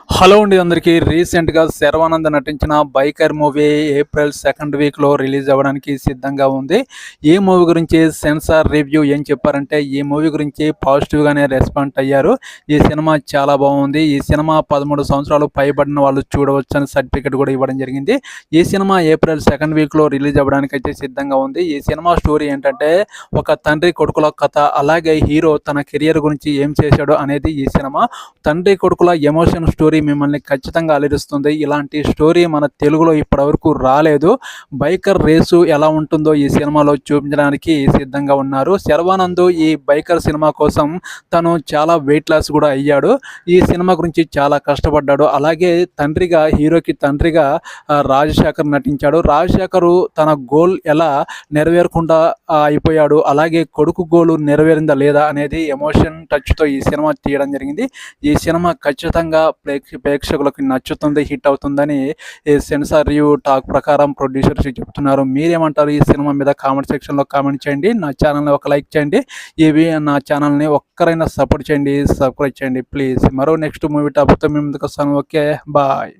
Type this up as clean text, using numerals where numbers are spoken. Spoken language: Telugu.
హలో అండి అందరికీ. రీసెంట్‌గా శర్వానంద్ నటించిన 'బైకర్' మూవీ ఏప్రిల్ సెకండ్ వీక్‌లో రిలీజ్ అవ్వడానికి సిద్ధంగా ఉంది. ఈ మూవీ గురించి సెన్సార్ రివ్యూ ఏం చెప్పారంటే, ఈ మూవీ గురించి పాజిటివ్‌గానే రెస్పాండ్ అయ్యారు. ఈ సినిమా చాలా బాగుంది. ఈ సినిమా 13 సంవత్సరాలు పైబడిన వాళ్ళు చూడవచ్చని సర్టిఫికేట్ కూడా ఇవ్వడం జరిగింది. ఈ సినిమా ఏప్రిల్ సెకండ్ వీక్‌లో రిలీజ్ అవ్వడానికైతే సిద్ధంగా ఉంది. ఈ సినిమా స్టోరీ ఏంటంటే, ఒక తండ్రి కొడుకుల కథ. అలాగే హీరో తన కెరియర్ గురించి ఏం చేశాడు అనేది ఈ సినిమా. తండ్రి కొడుకుల ఎమోషన్ స్టోరీ మిమ్మల్ని ఖచ్చితంగా అలరిస్తుంది. ఇలాంటి స్టోరీ మన తెలుగులో ఇప్పటివరకు రాలేదు. బైకర్ రేసు ఎలా ఉంటుందో ఈ సినిమాలో చూపించడానికి సిద్ధంగా ఉన్నారు. శర్వానంద్ ఈ బైకర్ సినిమా కోసం తను చాలా వెయిట్ లాస్ కూడా అయ్యాడు. ఈ సినిమా గురించి చాలా కష్టపడ్డాడు. అలాగే హీరోకి తండ్రిగా రాజశేఖర్ నటించాడు. రాజశేఖర్ తన గోల్ ఎలా నెరవేరకుండా అయిపోయాడు, అలాగే కొడుకు గోలు నెరవేరిందా లేదా అనేది ఎమోషన్ టచ్తో ఈ సినిమా తీయడం జరిగింది. ఈ సినిమా ఖచ్చితంగా ప్రేక్షకులకు నచ్చుతుంది, హిట్ అవుతుందని ఈ సెన్సార్ రివ్యూ టాక్ ప్రకారం ప్రొడ్యూసర్స్ చెప్తున్నారు. మీరేమంటారు ఈ సినిమా మీద? కామెంట్ సెక్షన్లో కామెంట్ చేయండి. నా ఛానల్ని ఒక లైక్ చేయండి. నా ఛానల్ని ఒక్కరైనా సపోర్ట్ చేయండి, సబ్స్క్రైబ్ చేయండి ప్లీజ్. మరో నెక్స్ట్ మూవీ టాపిక్తో మీ ముందుకు వస్తాను. Okay, bye.